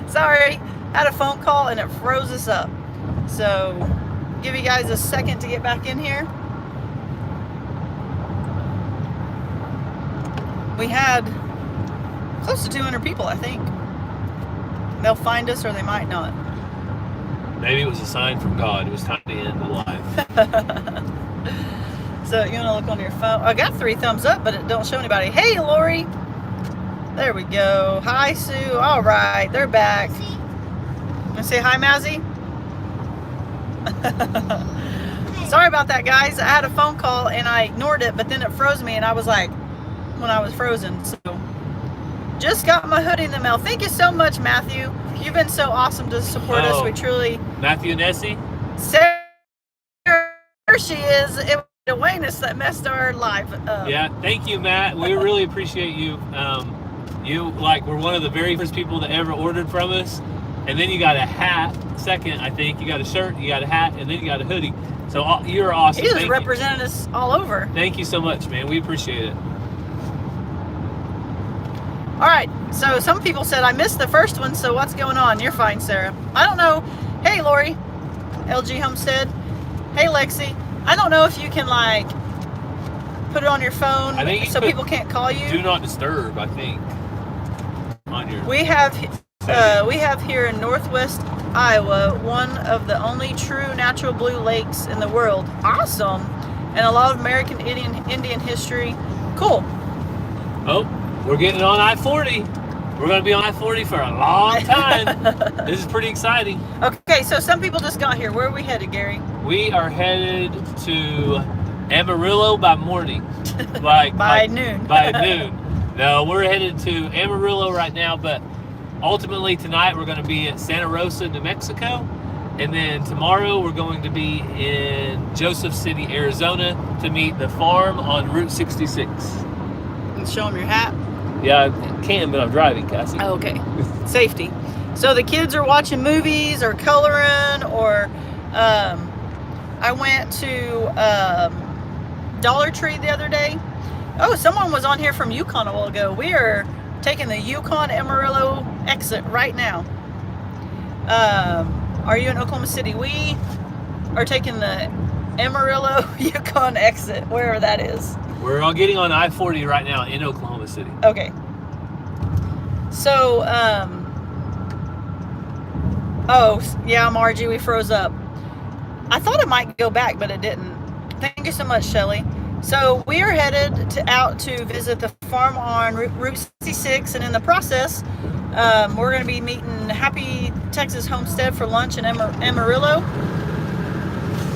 Sorry, had a phone call and it froze us up. So, give you guys a second to get back in here. We had close to 200 people, I think. They'll find us or they might not. Maybe it was a sign from God. It was time to end the live. So you want to look on your phone? I got 3 thumbs up, but it don't show anybody. Hey, Lori. There we go. Hi, Sue. All right, they're back. Want to say hi, Mazzy? Sorry about that, guys. I had a phone call and I ignored it, but then it froze me, and I was like, when I was frozen. So just got my hoodie in the mail. Thank you so much, Matthew. You've been so awesome to support us. We truly. Matthew Nessie? Sarah, there she is. It was Dwayne that messed our live up. Yeah, thank you, Matt. We really appreciate you. You were one of the very first people that ever ordered from us. And then you got a hat. Second, I think you got a shirt, you got a hat, and then you got a hoodie. So you're awesome. He just represented us all over. Thank you so much, man. We appreciate it. All right, so some people said I missed the first one, so what's going on? You're fine, Sarah. I don't know. Hey, Lori, LG Homestead. Hey, Lexi. I don't know if you can, put it on your phone so people can't call you. Do not disturb, I think, on your... We have here in northwest Iowa one of the only true natural blue lakes in the world. Awesome. And a lot of American Indian history. Cool. Oh. We're getting on I-40. We're going to be on I-40 for a long time. This is pretty exciting. Okay, so some people just got here. Where are we headed, Gary? We are headed to Amarillo by morning. By noon. By noon. No, we're headed to Amarillo right now, but ultimately tonight we're going to be at Santa Rosa, New Mexico. And then tomorrow we're going to be in Joseph City, Arizona to meet the farm on Route 66. And show them your hat. Yeah, I can, but I'm driving, Cassie. Oh, okay. Safety. So the kids are watching movies or coloring, or I went to Dollar Tree the other day. Oh, someone was on here from Yukon a while ago. We are taking the Yukon Amarillo exit right now. Are you in Oklahoma City? We are taking the Amarillo Yukon exit, wherever that is. We're all getting on I-40 right now in Oklahoma City. Okay. So, oh, yeah, Margie, we froze up. I thought it might go back, but it didn't. Thank you so much, Shelly. So we are headed out to visit the farm on Route 66, and in the process, we're going to be meeting Happy Texas Homestead for lunch in Amarillo.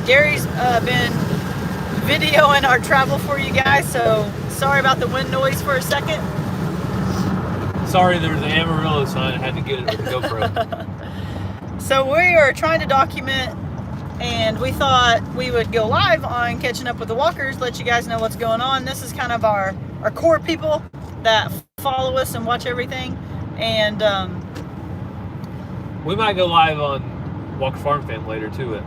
Gary's been videoing our travel for you guys, so sorry about the wind noise for a second. Sorry, there was an Amarillo sign. I had to get it with the GoPro. So we are trying to document, and we thought we would go live on Catching Up with the Walkers, let you guys know what's going on. This is kind of our core people that follow us and watch everything. And we might go live on Walker Farm Fam later too.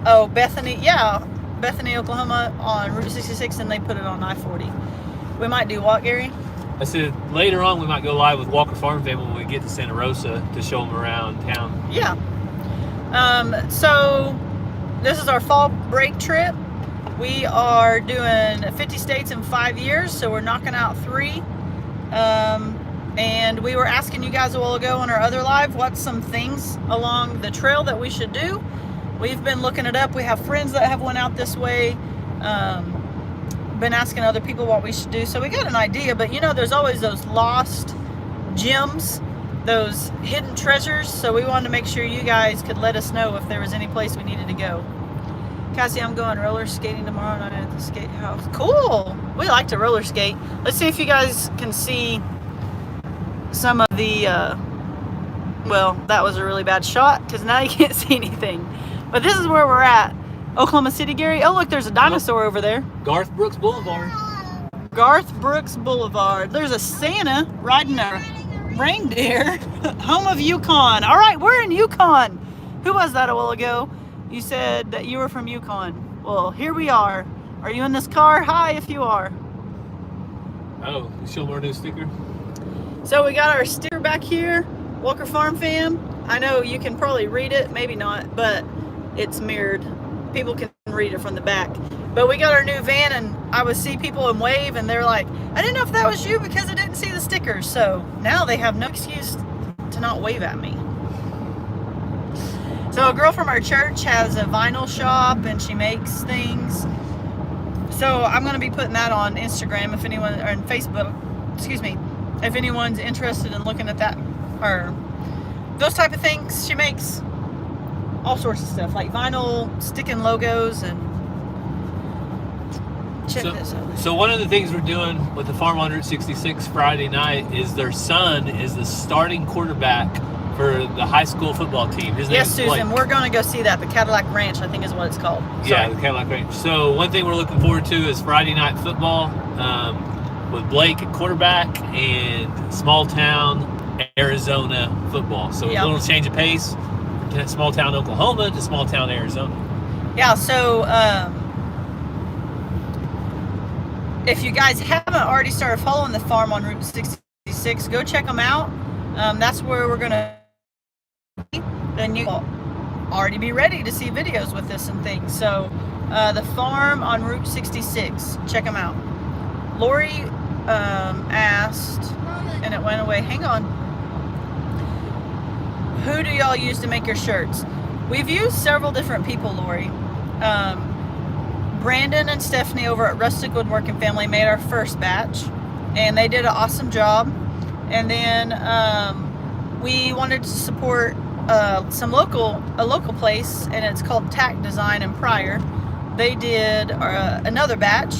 Oh, Bethany, yeah. Bethany, Oklahoma on Route 66, and they put it on I-40. We might do what, Gary? I said later on we might go live with Walker Farm Family when we get to Santa Rosa to show them around town. Yeah. So this is our fall break trip. We are doing 50 states in 5 years, so we're knocking out 3. And we were asking you guys a while ago on our other live what's some things along the trail that we should do. We've been looking it up. We have friends that have went out this way. Been asking other people what we should do. So we got an idea, but there's always those lost gems, those hidden treasures. So we wanted to make sure you guys could let us know if there was any place we needed to go. Cassie, I'm going roller skating tomorrow night at the skate house. Cool. We like to roller skate. Let's see if you guys can see some of the, well, that was a really bad shot because now you can't see anything. But this is where we're at. Oklahoma City, Gary. Oh, look, there's a dinosaur over there. Garth Brooks Boulevard. Garth Brooks Boulevard. There's a Santa riding a reindeer. Home of Yukon. All right, we're in Yukon. Who was that a while ago? You said that you were from Yukon. Well, here we are. Are you in this car? Hi, if you are. Oh, you show our new sticker? So we got our sticker back here. Walker Farm fam, I know you can probably read it, maybe not, but it's mirrored. People can read it from the back. But we got our new van, and I would see people and wave, and they're like, I didn't know if that was you because I didn't see the stickers. So now they have no excuse to not wave at me. So a girl from our church has a vinyl shop, and she makes things. So I'm going to be putting that on Instagram if anyone, or on Facebook, excuse me, if anyone's interested in looking at that, or those type of things. She makes all sorts of stuff, like vinyl, sticking logos, and check this out. So one of the things we're doing with the Farm on Route 66 Friday night is their son is the starting quarterback for the high school football team. His name Yes, is Susan, Blake. we're going to go see that. The Cadillac Ranch, I think is what it's called. Yeah, the Cadillac Ranch. So one thing we're looking forward to is Friday night football with Blake at quarterback and small town Arizona football. So a little change of pace from small town Oklahoma to small town Arizona. Yeah, so if you guys haven't already started following the Farm on Route 66, go check them out. That's where we're going to be. Then you will already be ready to see videos with this and things. So the Farm on Route 66, check them out. Lori asked, and it went away. Hang on. Who do y'all use to make your shirts? We've used several different people, Lori. Brandon and Stephanie over at Rustic Woodworking Family made our first batch, and they did an awesome job. And then we wanted to support a local place, and it's called Tack Design in Pryor. They did another batch,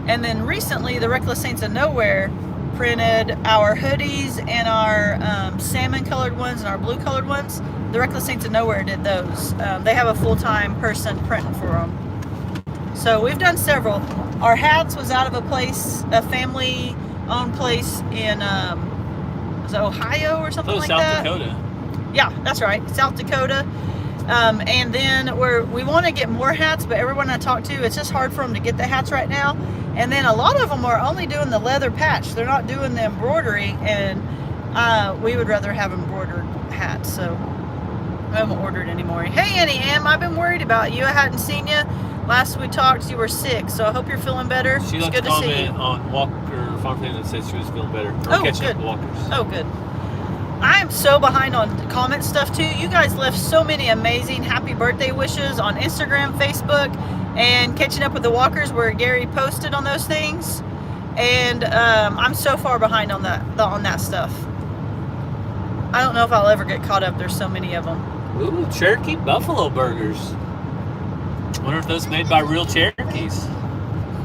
and then recently the Reckless Saints of Nowhere printed our hoodies and our salmon colored ones and our blue colored ones. The Reckless Saints of Nowhere did those. They have a full-time person printing for them. So we've done several. Our hats was out of a family-owned place in was it Ohio or something like that? South Dakota. Yeah, that's right, South Dakota. And then we want to get more hats, but everyone I talk to, it's just hard for them to get the hats right now. And then a lot of them are only doing the leather patch. They're not doing the embroidery, and we would rather have embroidered hats. So I haven't ordered anymore. Hey, Annie Ann, I've been worried about you. I hadn't seen you. Last we talked, you were sick, so I hope you're feeling better. She it's left good a to see you. comment on Walker Farm Family that said she was feeling better. Oh, catching good. up with Walkers. Oh, good. I am so behind on comment stuff too. You guys left so many amazing happy birthday wishes on Instagram, Facebook, and catching up with the Walkers where Gary posted on those things. And I'm so far behind on that stuff. I don't know if I'll ever get caught up. There's so many of them. Ooh, Cherokee Buffalo Burgers. Wonder if those made by real Cherokees.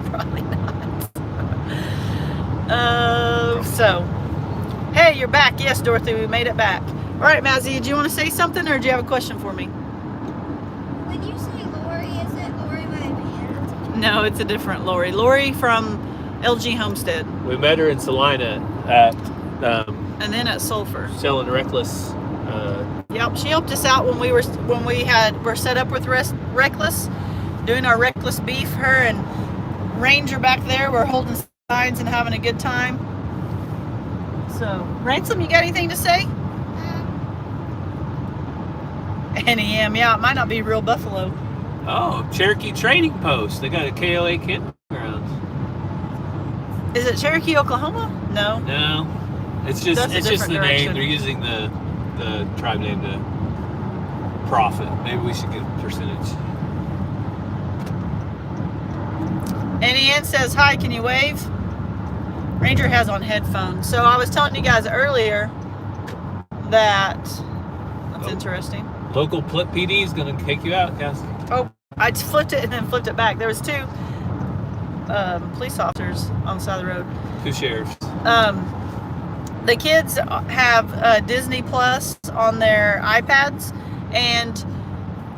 Probably not. So, hey, you're back. Yes, Dorothy, we made it back. All right, Mazzy, do you want to say something, or do you have a question for me? When you say Lori, is it Lori my aunt? No, it's a different Lori. Lori from LG Homestead. We met her in Salina at And then at Sulphur. selling Reckless. Yep, she helped us out when we were set up with Reckless, doing our Reckless beef. Her and Ranger back there were holding signs and having a good time. So, Ransom, you got anything to say? Annie M, yeah, it might not be real buffalo. Oh, Cherokee Trading Post. They got a KOA campground. Is it Cherokee, Oklahoma? No. No, it's just That's a the different name. direction. They're using the tribe name to profit. Maybe we should get a percentage. Annie Ann says, hi, can you wave? Ranger has on headphones. So I was telling you guys earlier that's interesting. Local PD is going to take you out, Cass. Oh, I just flipped it and then flipped it back. There was two police officers on the side of the road. Two sheriffs. The kids have Disney Plus on their iPads, and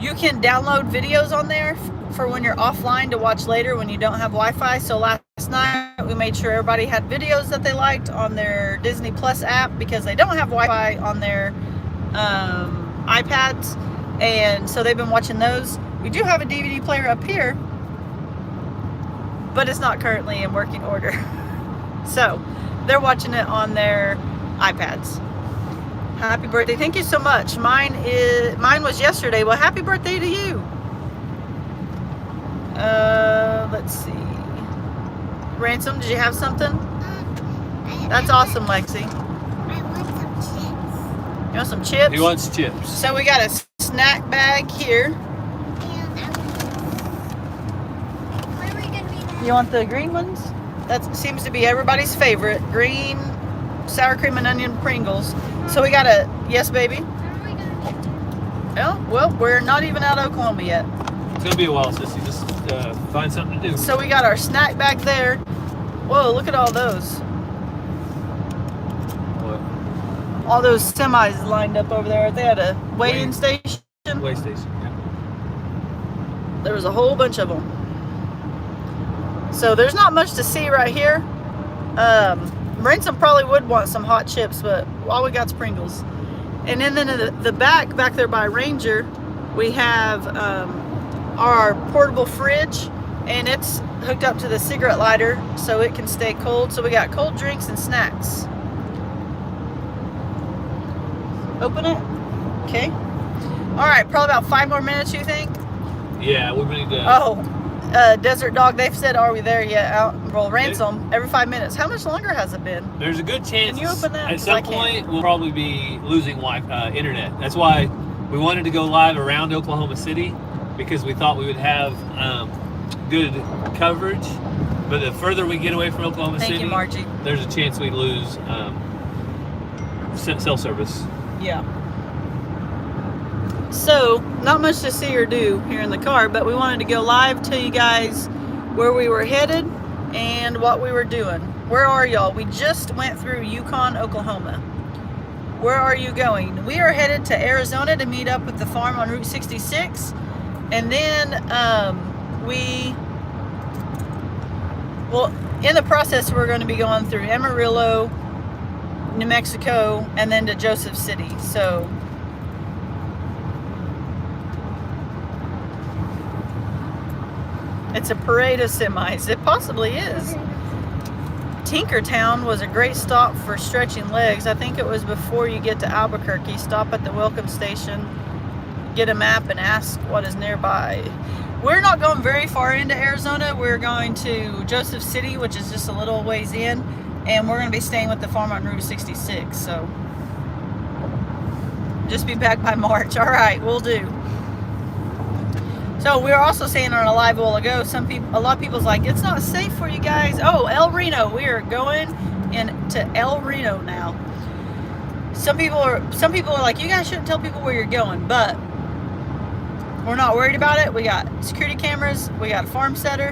you can download videos on there for when you're offline to watch later when you don't have Wi-Fi. So last night we made sure everybody had videos that they liked on their Disney Plus app because they don't have Wi-Fi on their iPads, and so they've been watching those. We do have a DVD player up here, but it's not currently in working order. So they're watching it on their iPads. Happy birthday. Thank you so much. Mine was yesterday. Well, happy birthday to you. Let's see. Ransom, did you have something? That's awesome, Lexi. I want some chips. You want some chips? He wants chips. So we got a snack bag here. And what are we gonna be doing? You want the green ones? That seems to be everybody's favorite. Green sour cream and onion Pringles. So we got a, yes, baby? What are we gonna do? Oh, well, we're not even out of Oklahoma yet. It's gonna be a while, sissy. Just find something to do. So we got our snack bag there. Whoa, look at all those. What? All those semis lined up over there. They had a weigh-in station. Way station. Yeah. There was a whole bunch of them. So there's not much to see right here. Ransom probably would want some hot chips, but all we got's Pringles. And then in the back there by Ranger, we have our portable fridge, and it's hooked up to the cigarette lighter so it can stay cold. So we got cold drinks and snacks. Open it. Okay. All right, probably about 5 more minutes, you think? Yeah, we need to. Oh, Desert Dog, they've said, are we there yet? Well, Ransom, every 5 minutes. How much longer has it been? There's a good chance. Can you open that? At 'Cause I some can't. point, we'll probably be losing internet. That's why we wanted to go live around Oklahoma City, because we thought we would have good coverage. But the further we get away from Oklahoma Thank City, you, Margie. there's a chance we lose cell service. Yeah. So, not much to see or do here in the car, but we wanted to go live, tell you guys where we were headed and what we were doing. Where are y'all? We just went through Yukon, Oklahoma. Where are you going? We are headed to Arizona to meet up with the farm on Route 66. And then in the process, we're going to be going through Amarillo, New Mexico, and then to Joseph City. So it's a parade of semis. It possibly is. Tinkertown was a great stop for stretching legs. I think it was before you get to Albuquerque. Stop at the welcome station, get a map, and ask what is nearby. We're not going very far into Arizona. We're going to Joseph City, which is just a little ways in, and we're going to be staying with the farm on Route 66. So just be back by March. All right, we'll do. So we were also saying on a live a while ago, a lot of people's like, it's not safe for you guys. Oh, El Reno, we are going to El Reno now. Some people are like, you guys shouldn't tell people where you're going, but we're not worried about it. We got security cameras, we got a farm setter.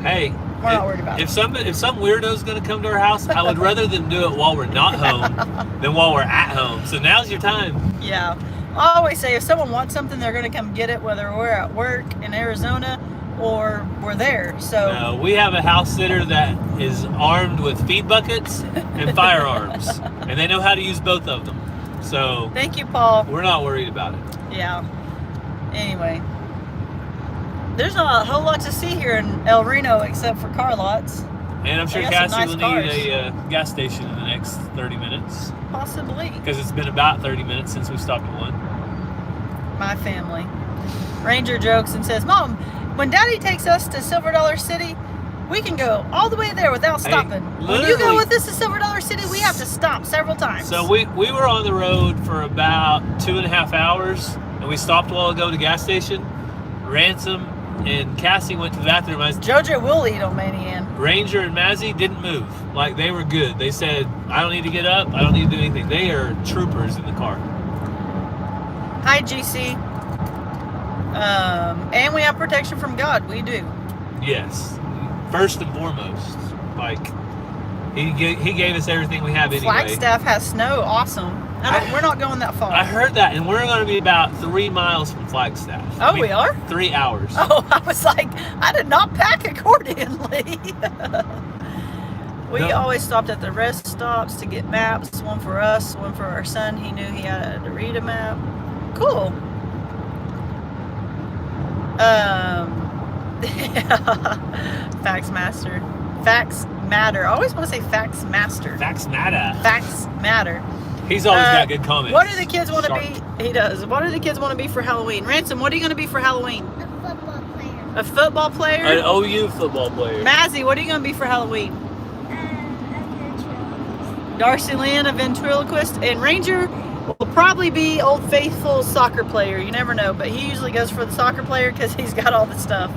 Hey, we're not worried about it. If some weirdo's gonna come to our house, I would rather them do it while we're not home than while we're at home. So now's your time. Yeah. I always say if someone wants something, they're going to come get it, whether we're at work in Arizona or we're there. So we have a house sitter that is armed with feed buckets and firearms, and they know how to use both of them. So thank you, Paul. We're not worried about it. Yeah. Anyway, there's not a whole lot to see here in El Reno except for car lots. And I'm sure Cassie will need a gas station in the next 30 minutes. Possibly. Because it's been about 30 minutes since we stopped at one. My family. Ranger jokes and says, Mom, when Daddy takes us to Silver Dollar City, we can go all the way there without stopping. When you go with us to Silver Dollar City, we have to stop several times. So we were on the road for about 2.5 hours, and we stopped a while ago at a gas station. Ransom and Cassie went to the bathroom. Jojo will eat on Manny. Ranger and Mazzy didn't move. Like, they were good. They said, I don't need to get up. I don't need to do anything. They are troopers in the car. Hi, GC. And we have protection from God. We do. Yes. First and foremost. Like, he gave us everything we have anyway. Flagstaff has snow. Awesome. We're not going that far. I heard that, and we're going to be about 3 miles from Flagstaff. Oh, we are? 3 hours. Oh, I was like, I did not pack accordingly. We always stopped at the rest stops to get maps. One for us, one for our son. He knew he had to read a map. Cool. Facts matter. I always want to say facts master. Facts matter. Facts matter. He's always got good comments. What do the kids want to Sharp. be? He does. What do the kids want to be for Halloween? Ransom, what are you going to be for Halloween? A football player. A football player? An OU football player. Mazzy, what are you going to be for Halloween? A ventriloquist. Darcy Lynn, a ventriloquist. And Ranger will probably be Old Faithful soccer player. You never know. But he usually goes for the soccer player because he's got all the stuff.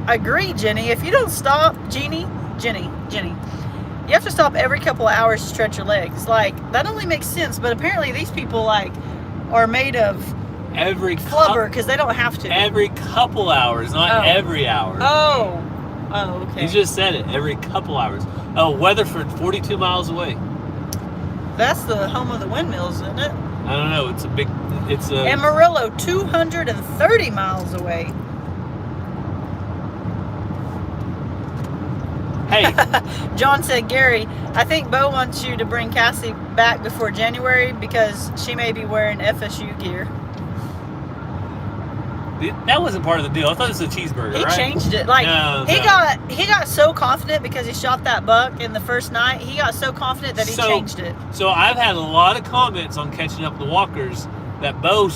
I agree, Jenny. If you don't stop, Jenny, you have to stop every couple of hours to stretch your legs. Like, that only makes sense, but apparently these people, like, are made of flubber because they don't have to. Every couple hours, not every hour. Oh, okay. He just said it. Every couple hours. Oh, Weatherford, 42 miles away. That's the home of the windmills, isn't it? I don't know. It's a... Amarillo, 230 miles away. Hey. John said, Gary, I think Bo wants you to bring Cassie back before January because she may be wearing FSU gear. That wasn't part of the deal. I thought it was a cheeseburger, He right? changed it. Like, No. He got so confident because he shot that buck in the first night. He got so confident that he changed it. So I've had a lot of comments on Catching Up with the Walkers that Bo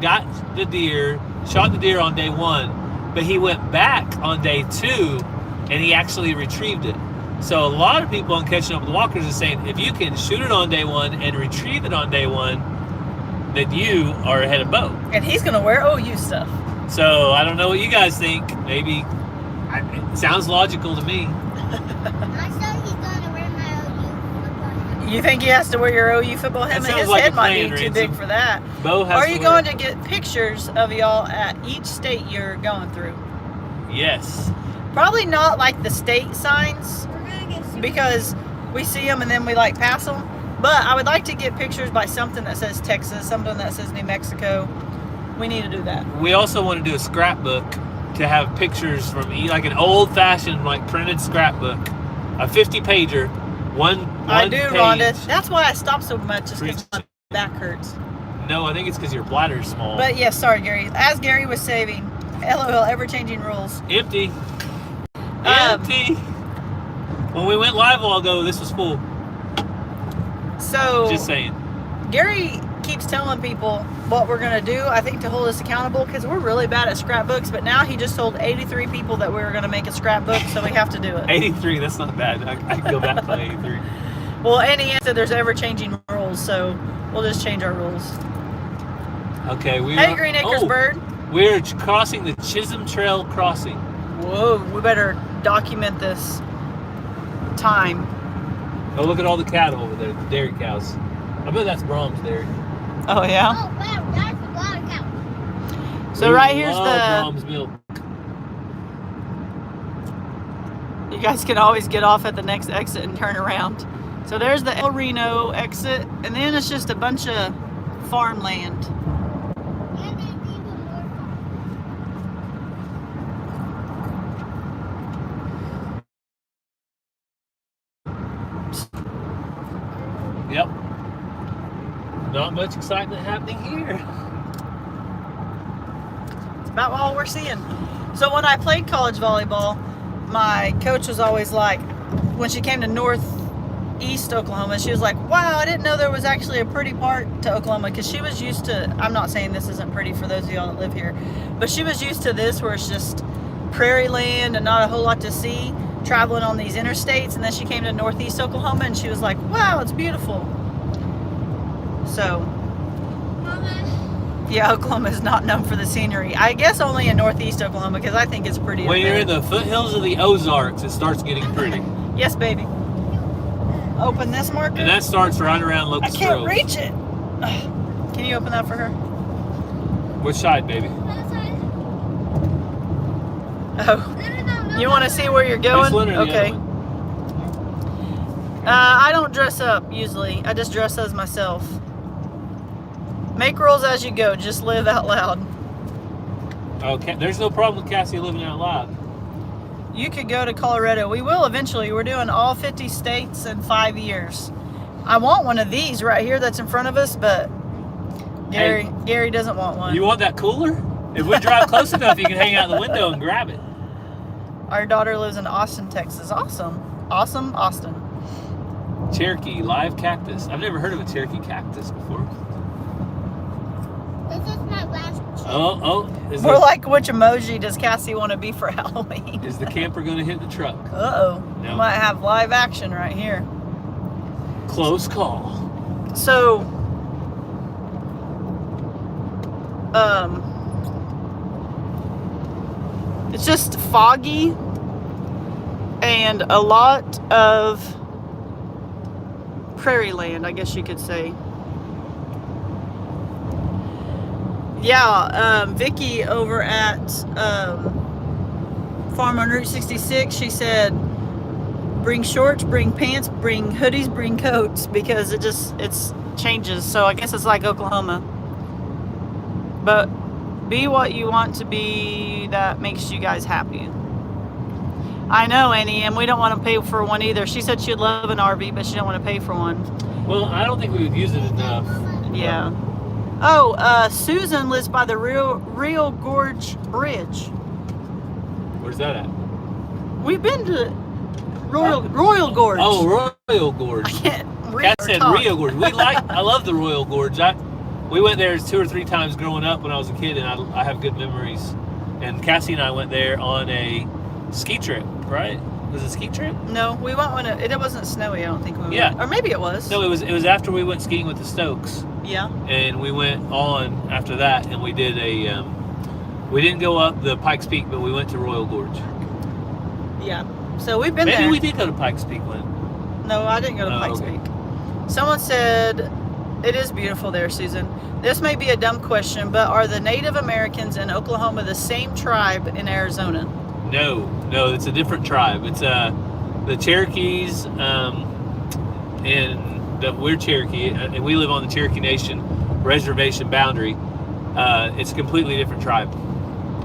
got the deer, shot the deer on day 1, but he went back on day 2 and he actually retrieved it. So a lot of people on Catching Up with the Walkers are saying if you can shoot it on day 1 and retrieve it on day 1, then you are ahead of Bo. And he's going to wear OU stuff. So I don't know what you guys think. Maybe it sounds logical to me. I said he's going to wear my OU football helmet. You think he has to wear your OU football helmet? sounds His like head a might plan, be too Ransom. big for that. Bo has Are to you wear going it. to get pictures of y'all at each state you're going through? Yes. Probably not like the state signs We're going to get super because we see them and then we like pass them. But I would like to get pictures by something that says Texas, something that says New Mexico. We need to do that. We also want to do a scrapbook to have pictures from like an old-fashioned like printed scrapbook, a 50-pager, one I do, page. Rhonda. That's why I stop so much, is because my Preach. back hurts. No, I think it's because your bladder's small. But yes, sorry, Gary. As Gary was saving, LOL, ever-changing rules. Empty. Empty. When we went live a while ago, this was full. So Just saying. Gary keeps telling people what we're going to do, I think, to hold us accountable because we're really bad at scrapbooks. But now he just told 83 people that we were going to make a scrapbook, so we have to do it. 83, that's not bad. I can go back to 83. Well, and he said there's ever-changing rules, so we'll just change our rules. Okay, we Hey, are, Green Acres Bird. We're crossing the Chisholm Trail crossing. Whoa, we better document this time. Oh, look at all the cattle over there, the dairy cows. I bet that's Brahms dairy. Oh, yeah? Oh, wow, that's a lot of cows. So We right here's love the... Brahms milk. You guys can always get off at the next exit and turn around. So there's the El Reno exit, and then it's just a bunch of farmland. And there's even more Yep. Not much excitement happening here. It's about all we're seeing. So when I played college volleyball, my coach was always like, when she came to northeast Oklahoma, she was like, wow, I didn't know there was actually a pretty part to Oklahoma, because she was used to, I'm not saying this isn't pretty for those of y'all that live here, but she was used to this where it's just prairie land and not a whole lot to see, traveling on these interstates. And then she came to northeast Oklahoma and she was like, wow, it's beautiful. So Mama, yeah, Oklahoma is not known for the scenery. I guess only in northeast Oklahoma, because I think it's pretty. When up you're there. in the foothills of the Ozarks, it starts getting pretty. Yes, baby. Open this marker. And that starts right around I Locust can't Grove. reach it. Ugh. Can you open that for her? Which side, baby? that side. Oh, No. you want to see where you're going? This one or the Okay. other one? I don't dress up usually. I just dress as myself. Make rules as you go. Just live out loud. Okay, there's no problem with Cassie living out loud. You could go to Colorado. We will eventually. We're doing all 50 states in 5 years. I want one of these right here that's in front of us, but Gary doesn't want one. You want that cooler? If we drive close enough, you can hang out the window and grab it. Our daughter lives in Austin, Texas. Awesome. Awesome, Austin. Cherokee live cactus. I've never heard of a Cherokee cactus before. This is my last chance. Oh. We're like, which emoji does Cassie want to be for Halloween? Is the camper going to hit the truck? Uh-oh. No. We might have live action right here. Close call. So, it's just foggy and a lot of prairie land, I guess you could say. Yeah, Vicky over at Farm on Route 66, she said, bring shorts, bring pants, bring hoodies, bring coats, because it's changes. So I guess it's like Oklahoma. But be what you want to be that makes you guys happy. I know, Annie, and we don't want to pay for one either. She said she'd love an RV, but she don't want to pay for one. Well, I don't think we would use it enough. Yeah. Oh, Susan lives by the Rio Gorge Bridge. Where's that at? We've been to Royal Gorge. Oh, Royal Gorge. I can't read Kat or said talk. Rio Gorge. I love the Royal Gorge. We went there 2 or 3 times growing up when I was a kid, and I have good memories. And Cassie and I went there on a ski trip, right? Was it a ski trip? No, we went when it wasn't snowy. I don't think we went. Yeah. Or maybe it was. No, it was after we went skiing with the Stokes, Yeah. and we went on after that, and we did a. We didn't go up the Pikes Peak, but we went to Royal Gorge. Yeah. So we've been Maybe there. we did go to Pikes Peak one. No, I didn't go to Oh, Pikes okay. Peak. Someone said, it is beautiful there, Susan. This may be a dumb question, but are the Native Americans in Oklahoma the same tribe in Arizona? No, it's a different tribe. It's the Cherokees, and we're Cherokee, and we live on the Cherokee Nation reservation boundary. It's a completely different tribe,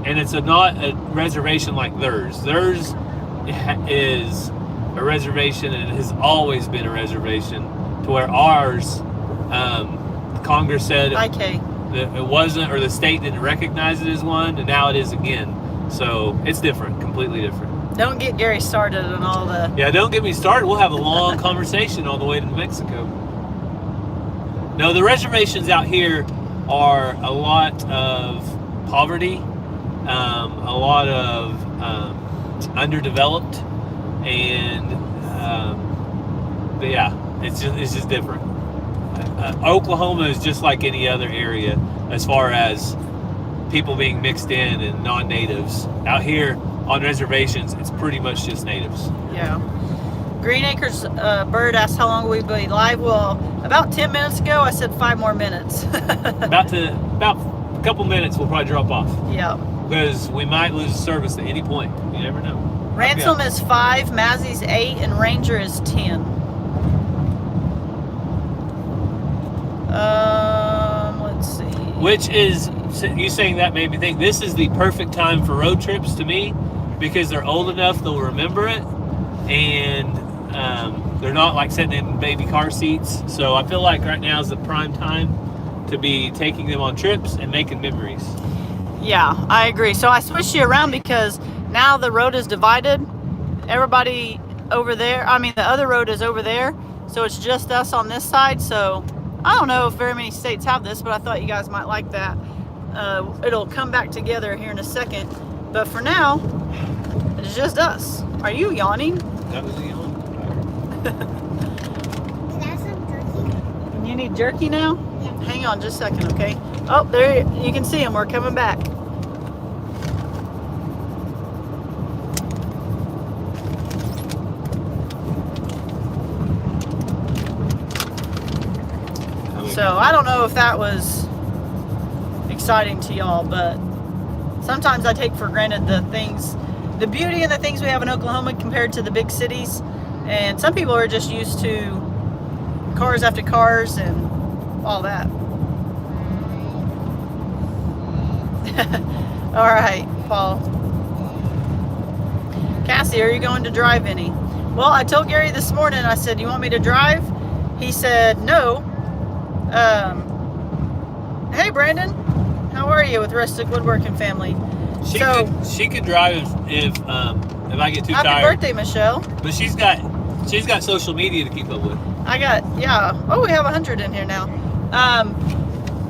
and it's not a reservation like theirs. Theirs is a reservation, and it has always been a reservation. To where ours, Congress said IK. that it wasn't, or the state didn't recognize it as one, and now it is again. So it's different, completely different. Don't get Gary started on all the... Yeah, don't get me started. We'll have a long conversation all the way to New Mexico. No, the reservations out here are a lot of poverty, a lot of underdeveloped, and but yeah, it's just different. Oklahoma is just like any other area as far as people being mixed in and non-natives. Out here on reservations, it's pretty much just natives. Yeah. Green Acres Bird asked how long will we be live. Well, about 10 minutes ago, I said 5 more minutes. About a couple minutes, we'll probably drop off Yeah. because we might lose service at any point. You never know. Ransom is 5, Mazzy's 8, and Ranger is 10. Let's see. Which is, you saying that made me think this is the perfect time for road trips to me, because they're old enough they'll remember it, and they're not like sitting in baby car seats. So I feel like right now is the prime time to be taking them on trips and making memories. Yeah, I agree. So I switched you around because now the road is divided. Everybody over there, the other road is over there. So it's just us on this side. So I don't know if very many states have this, but I thought you guys might like that. It'll come back together here in a second. But for now, it's just us. Are you yawning? That was a yawn. Can I have some jerky? You need jerky now? Yeah. Hang on just a second, okay? Oh, there you can see them. We're coming back. So I don't know if that was exciting to y'all, but sometimes I take for granted the beauty and the things we have in Oklahoma compared to the big cities. And some people are just used to cars after cars and all that. All right, Paul. Cassie, are you going to drive any? Well, I told Gary this morning, I said, you want me to drive? He said, no. Hey, Brandon. How are you with Rustic Woodworking Family? She could drive if if I get too Happy tired. birthday, Michelle. But she's got social media to keep up with. Oh, we have 100 in here now.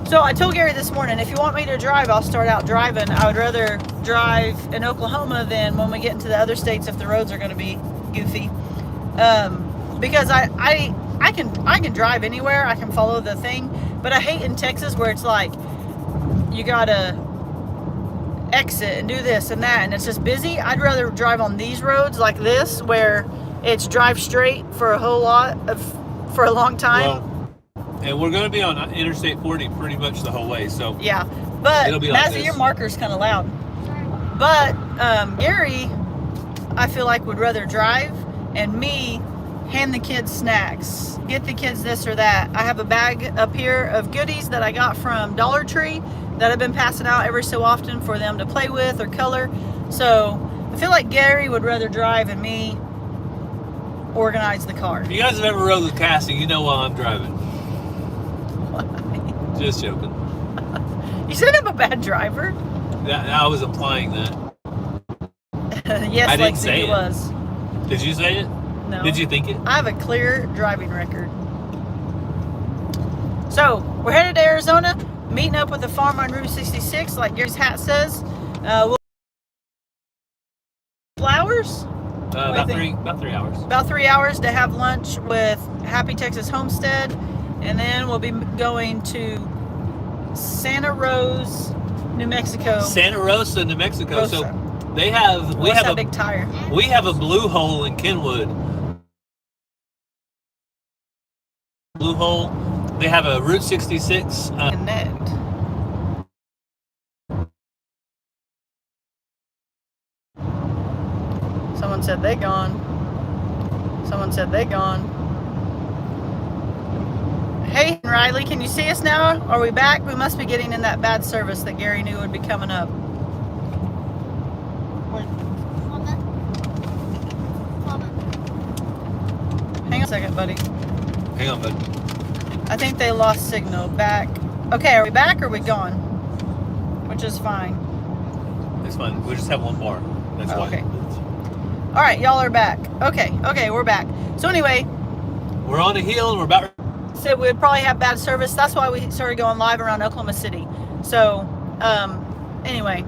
So I told Gary this morning, if you want me to drive, I'll start out driving. I would rather drive in Oklahoma than when we get into the other states if the roads are going to be goofy. Because I can drive anywhere. I can follow the thing. But I hate in Texas where it's like you gotta exit and do this and that, and it's just busy. I'd rather drive on these roads like this where it's drive straight for a long time. Well, and we're going to be on Interstate 40 pretty much the whole way, so yeah. But it'll be like Mazzy, this. your marker's kind of loud. But Gary, I feel like would rather drive, and me hand the kids snacks, get the kids this or that. I have a bag up here of goodies that I got from Dollar Tree that I've been passing out every so often for them to play with or color. So I feel like Gary would rather drive and me organize the car. If you guys have ever rode with Cassie, you know while I'm driving. Just joking. You said I'm a bad driver? I was implying that. Yes, I didn't Lexi, say he it. was. Did you say it? No. Did you think it? I have a clear driving record. So, we're headed to Arizona, meeting up with the farm on Route 66, like Gary's hat says. We'll flowers? About 3 hours. About 3 hours to have lunch with Happy Texas Homestead, and then we'll be going to Santa Rosa, New Mexico. Santa Rosa, New Mexico. Rosa. So we have That a big tire. we have a blue hole in Kenwood. Blue hole. They have a Route 66. Connect. Someone said they gone. Someone said they gone. Hey, Riley, can you see us now? Are we back? We must be getting in that bad service that Gary knew would be coming up. Hang on a second, buddy. Hang on, bud. I think they lost signal. Back. Okay, are we back or are we gone? Which is fine. It's fine. We just have one bar. That's Oh, why. okay. All right, y'all are back. Okay, we're back. So anyway, We're on a hill and we're about. said we'd probably have bad service. That's why we started going live around Oklahoma City. So, anyway,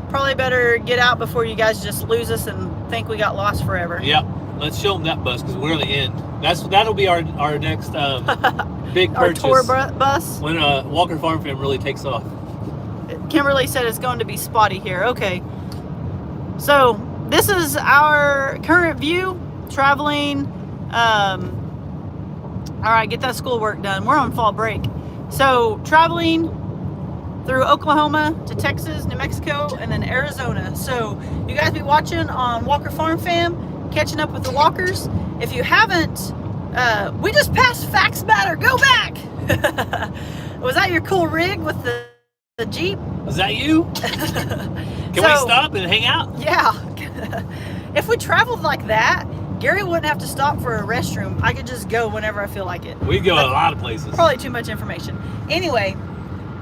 probably better get out before you guys just lose us and think we got lost forever. Yep. Let's show them that bus because we're on the end. That'll be our next big Our purchase. tour bus. When Walker Farm Fam really takes off. Kimberly said it's going to be spotty here. Okay. So this is our current view traveling. All right, get that schoolwork done. We're on fall break. So traveling through Oklahoma to Texas, New Mexico, and then Arizona. So you guys be watching on Walker Farm Fam, catching up with the Walkers. If you haven't, we just passed Facts Matter. Go back. Was that your cool rig with the Jeep? Is that you? Can we stop and hang out? Yeah. If we traveled like that, Gary wouldn't have to stop for a restroom. I could just go whenever I feel like it. We go a lot of places. Probably too much information. Anyway,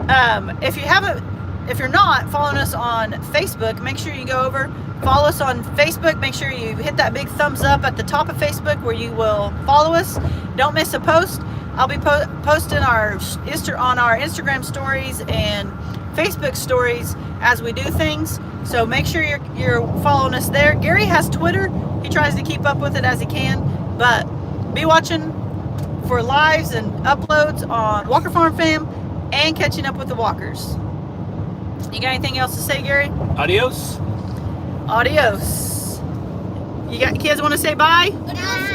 if you're not following us on Facebook, make sure you go over, follow us on Facebook. Make sure you hit that big thumbs up at the top of Facebook where you will follow us. Don't miss a post. I'll be posting on our Instagram stories and Facebook stories as we do things. So make sure you're following us there. Gary has Twitter. He tries to keep up with it as he can, but be watching for lives and uploads on Walker Farm Fam and catching up with the Walkers. You got anything else to say, Gary? Adios. Adios. You got kids want to say bye? Good night.